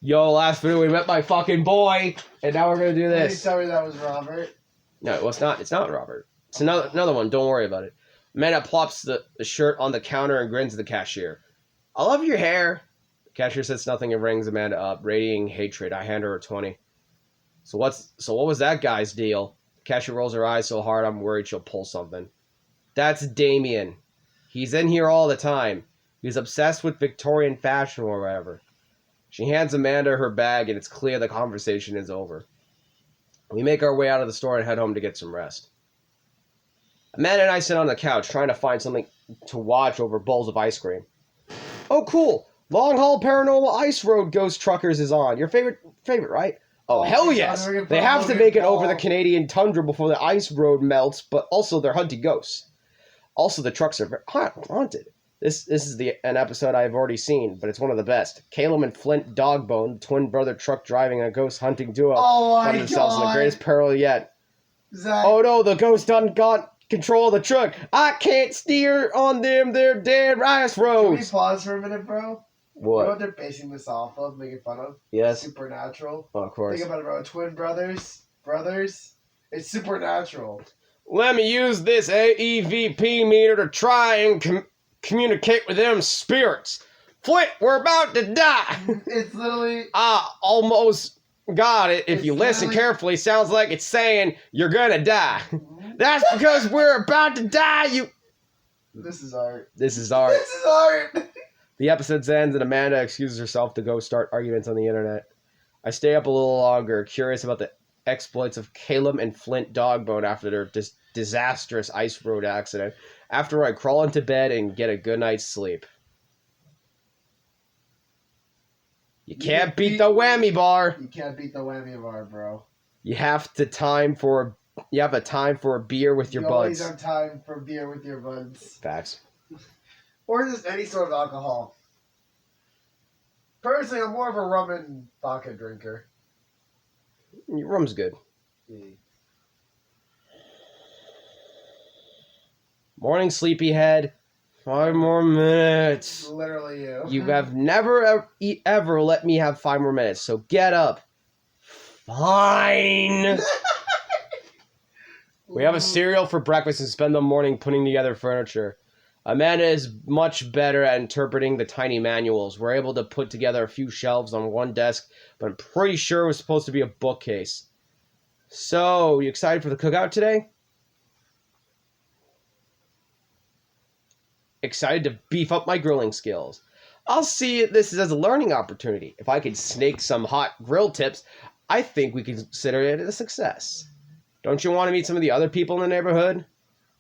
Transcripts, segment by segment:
Yo, last video we met my fucking boy, and now we're gonna do this. Please tell me that was Robert. No, well, it's not. It's not Robert. It's another one. Don't worry about it. Amanda plops the shirt on the counter and grins at the cashier. I love your hair. The cashier says nothing and rings Amanda up, radiating hatred. I hand her a 20. So what was that guy's deal? The cashier rolls her eyes so hard I'm worried she'll pull something. That's Damien. He's in here all the time. He's obsessed with Victorian fashion or whatever. She hands Amanda her bag, and it's clear the conversation is over. We make our way out of the store and head home to get some rest. Amanda and I sit on the couch, trying to find something to watch over bowls of ice cream. Oh, cool! Long Haul Paranormal Ice Road Ghost Truckers is on. Your favorite, right? Oh, hell yes! They have to make it over the Canadian tundra before the ice road melts, but also they're hunting ghosts. Also, the trucks are haunted. This is an episode I've already seen, but it's one of the best. Caleb and Flint Dogbone, twin brother truck driving and ghost hunting duo, find themselves in the greatest peril yet. Zach. Oh no, the ghost done got control of the truck. I can't steer on them, they're dead ice Can we roads. pause for a minute, bro? What? You know what they're basing this off of, making fun of? Yes. Supernatural. Oh, of course. Think about it, bro. Twin brothers. It's supernatural. Let me use this AEVP meter to try and communicate with them spirits. Flint, we're about to die. It's literally... Almost got it. If It's you listen literally- carefully, sounds like it's saying you're gonna die. That's because we're about to die, This is art. This is art. This is art! The episode ends and Amanda excuses herself to go start arguments on the internet. I stay up a little longer, curious about the exploits of Caleb and Flint Dogbone after their disastrous ice road accident, after I crawl into bed and get a good night's sleep. You can't beat the whammy bar. You can't beat the whammy bar, bro. You have a time for a beer with your You always buds. have time for beer with your buds. Facts. Or just any sort of alcohol. Personally, I'm more of a rum and vodka drinker. Your rum's good. Morning, sleepyhead. 5 more minutes. Literally you. You have never ever let me have 5 more minutes, so get up. Fine. We have a cereal for breakfast and spend the morning putting together furniture. Amanda is much better at interpreting the tiny manuals. We're able to put together a few shelves on one desk, but I'm pretty sure it was supposed to be a bookcase. So, you excited for the cookout today? Excited to beef up my grilling skills. I'll see this as a learning opportunity. If I could snake some hot grill tips, I think we can consider it a success. Don't you want to meet some of the other people in the neighborhood?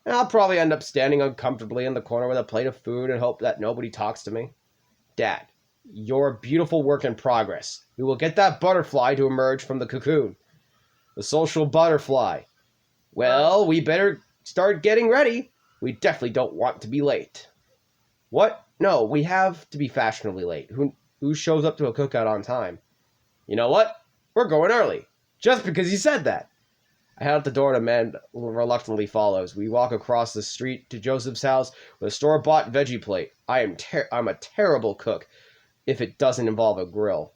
And I'll probably end up standing uncomfortably in the corner with a plate of food and hope that nobody talks to me. Dad, you're a beautiful work in progress. We will get that butterfly to emerge from the cocoon. The social butterfly. Well, we better start getting ready. We definitely don't want to be late. What? No, we have to be fashionably late. Who shows up to a cookout on time? You know what? We're going early. Just because you said that. I head out the door and Amanda reluctantly follows. We walk across the street to Joseph's house with a store-bought veggie plate. I'm a terrible cook if it doesn't involve a grill.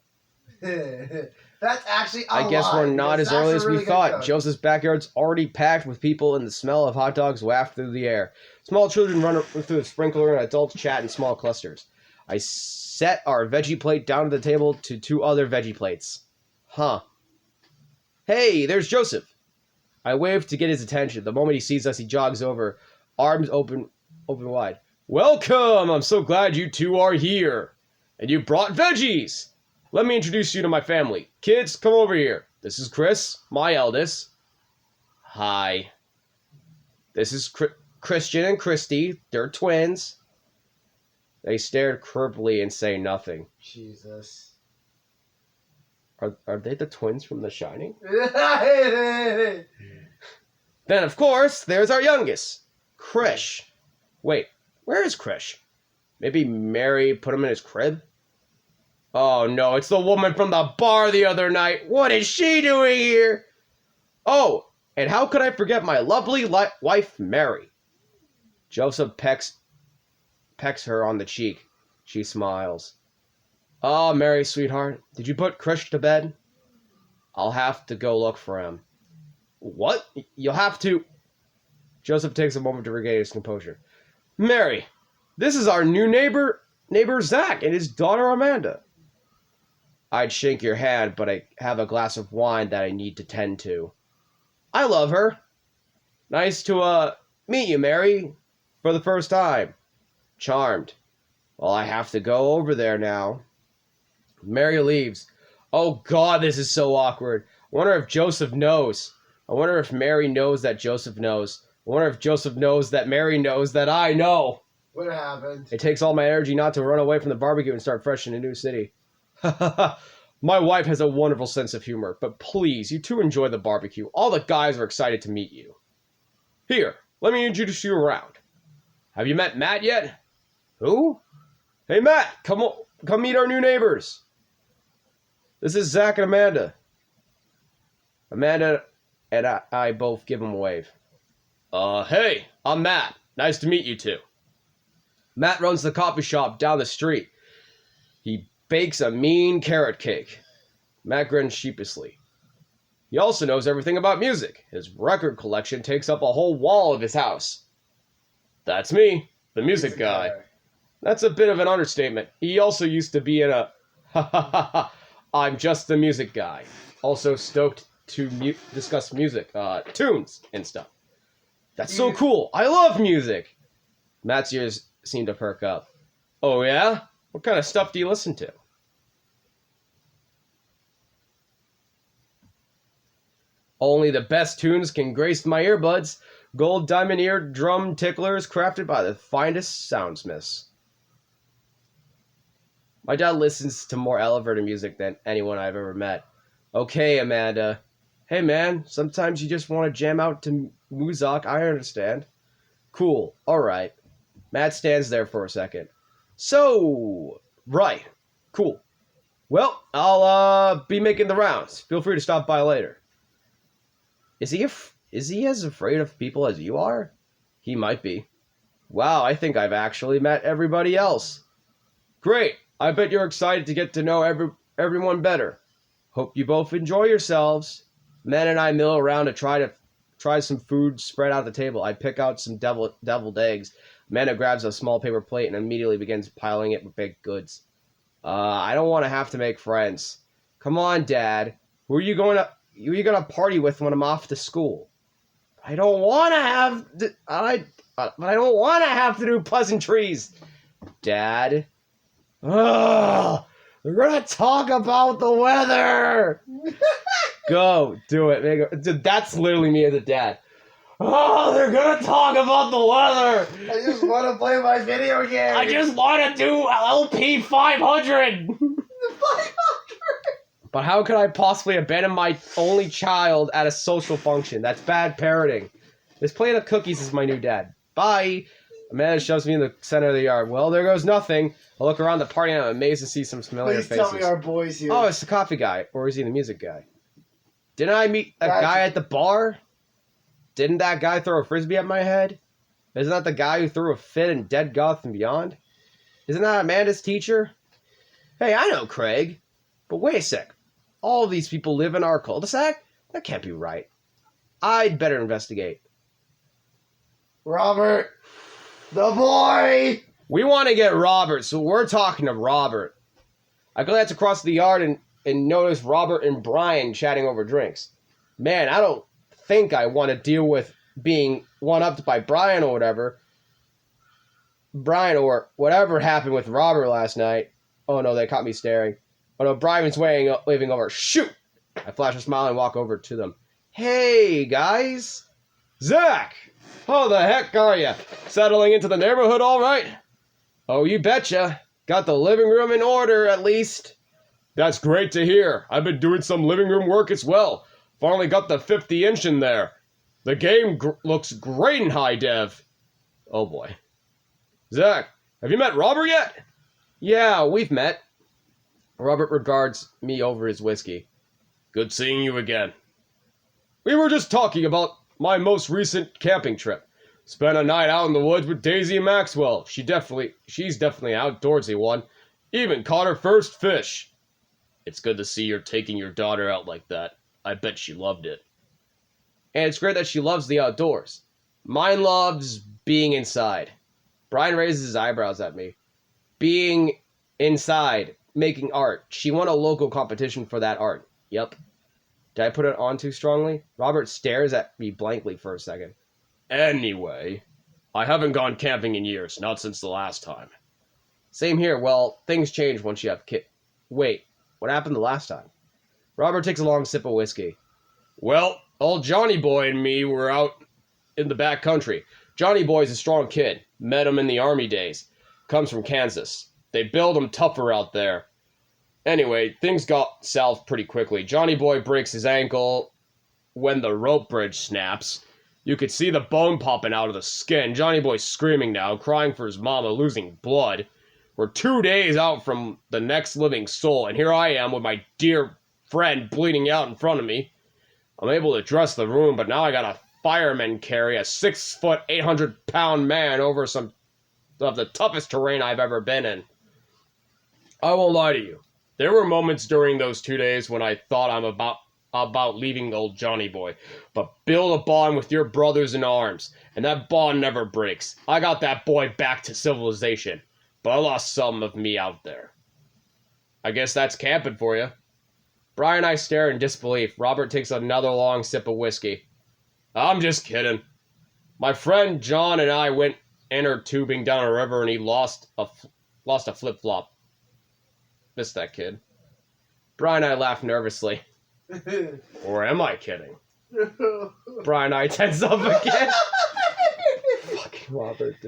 That's actually a I guess lie, we're not because as early that's as a we really good thought. cook. Joseph's backyard's already packed with people and the smell of hot dogs waft through the air. Small children run through the sprinkler and adults chat in small clusters. I set our veggie plate down to the table to 2 other veggie plates. Huh. Hey, there's Joseph. I wave to get his attention. The moment he sees us, he jogs over, arms open wide. Welcome! I'm so glad you 2 are here. And you brought veggies! Let me introduce you to my family. Kids, come over here. This is Chris, my eldest. Hi. This is Christian and Christy. They're twins. They stared creepily and say nothing. Jesus. Are they the twins from The Shining? Then, of course, there's our youngest, Krish. Wait, where is Krish? Maybe Mary put him in his crib? Oh no, it's the woman from the bar the other night. What is she doing here? Oh, and how could I forget my lovely wife, Mary? Joseph pecks her on the cheek. She smiles. Oh, Mary, sweetheart, did you put Krish to bed? I'll have to go look for him. What? You'll have to... Joseph takes a moment to regain his composure. Mary, this is our new neighbor Zach, and his daughter Amanda. I'd shake your hand, but I have a glass of wine that I need to tend to. I love her. Nice to, meet you, Mary, for the first time. Charmed. Well, I have to go over there now. Mary leaves. Oh, God, this is so awkward. I wonder if Joseph knows. I wonder if Mary knows that Joseph knows. I wonder if Joseph knows that Mary knows that I know. What happened? It takes all my energy not to run away from the barbecue and start fresh in a new city. My wife has a wonderful sense of humor, but please, you two enjoy the barbecue. All the guys are excited to meet you. Here, let me introduce you around. Have you met Matt yet? Who? Hey, Matt, come meet our new neighbors. This is Zach and Amanda. Amanda and I both give him a wave. Hey, I'm Matt. Nice to meet you two. Matt runs the coffee shop down the street. He bakes a mean carrot cake. Matt grins sheepishly. He also knows everything about music. His record collection takes up a whole wall of his house. That's me, the music guy. That's a bit of an understatement. He also used to be in a... I'm just the music guy. Also stoked to discuss music, tunes and stuff. That's so cool. I love music. Matt's ears seem to perk up. Oh, yeah? What kind of stuff do you listen to? Only the best tunes can grace my earbuds. Gold diamond ear drum ticklers crafted by the finest soundsmiths. My dad listens to more elevator music than anyone I've ever met. Okay, Amanda. Hey, man, sometimes you just want to jam out to Muzak. I understand. Cool. All right. Matt stands there for a second. So, right. Cool. Well, I'll be making the rounds. Feel free to stop by later. Is he as afraid of people as you are? He might be. Wow, I think I've actually met everybody else. Great. I bet you're excited to get to know everyone better. Hope you both enjoy yourselves. Matt and I mill around to try some food spread out the table. I pick out some deviled eggs. Amanda grabs a small paper plate and immediately begins piling it with baked goods. I don't want to have to make friends. Come on, Dad. Who are you going to party with when I'm off to school? I don't want to have to do pleasantries, Dad. Ugh, we're gonna talk about the weather. Go, do it. Dude, that's literally me as a dad. Oh, they're gonna talk about the weather. I just want to play my video game. I just want to do LP 500. 500. But how could I possibly abandon my only child at a social function? That's bad parenting. This plate of cookies is my new dad. Bye. Amanda shoves me in the center of the yard. Well, there goes nothing. I look around the party and I'm amazed to see some familiar Please faces. tell me our boys here. Oh, it's the coffee guy. Or is he the music guy? Didn't I meet a guy at the bar? Didn't that guy throw a frisbee at my head? Isn't that the guy who threw a fit in Dead Goth and Beyond? Isn't that Amanda's teacher? Hey, I know Craig. But wait a sec. All these people live in our cul-de-sac? That can't be right. I'd better investigate. Robert, the boy! We want to get Robert, so we're talking to Robert. I glance across the yard and notice Robert and Brian chatting over drinks. Man, I don't think I want to deal with being one-upped by Brian or whatever. Brian or whatever happened with Robert last night. Oh no, they caught me staring. Oh no, Brian's waving over. Shoot! I flash a smile and walk over to them. Hey, guys! Zach! How the heck are you? Settling into the neighborhood all right? Oh, you betcha. Got the living room in order, at least. That's great to hear. I've been doing some living room work as well. Finally got the 50-inch in there. The game looks great in high dev. Oh boy. Zach, have you met Robert yet? Yeah, we've met. Robert regards me over his whiskey. Good seeing you again. We were just talking about my most recent camping trip. Spent a night out in the woods with Daisy and Maxwell. She's definitely an outdoorsy one. Even caught her first fish. It's good to see you're taking your daughter out like that. I bet she loved it. And it's great that she loves the outdoors. Mine loves being inside. Brian raises his eyebrows at me. Being inside, making art. She won a local competition for that art. Yep. Did I put it on too strongly? Robert stares at me blankly for a second. Anyway, I haven't gone camping in years, not since the last time. Same here. Well, things change once you have kids. Wait, what happened the last time? Robert takes a long sip of whiskey. Well, old Johnny Boy and me were out in the back country. Johnny Boy's a strong kid. Met him in the army days. Comes from Kansas. They build him tougher out there. Anyway, things got south pretty quickly. Johnny Boy breaks his ankle when the rope bridge snaps. You could see the bone popping out of the skin. Johnny Boy's screaming now, crying for his mama, losing blood. We're 2 days out from the next living soul, and here I am with my dear friend bleeding out in front of me. I'm able to dress the wound, but now I got a fireman carry a 6 foot, 800-pound man over some of the toughest terrain I've ever been in. I won't lie to you. There were moments during those 2 days when I thought I'm about leaving old Johnny Boy. But build a bond with your brothers in arms, and that bond never breaks. I got that boy back to civilization, but I lost some of me out there. I guess that's camping for you. Brian and I stare in disbelief. Robert takes another long sip of whiskey. I'm just kidding. My friend John and I went inner tubing down a river, and he lost a flip-flop. Missed that kid. Brian and I laugh nervously. Or am I kidding? Brian and I tense up again. Fucking Robert, dude.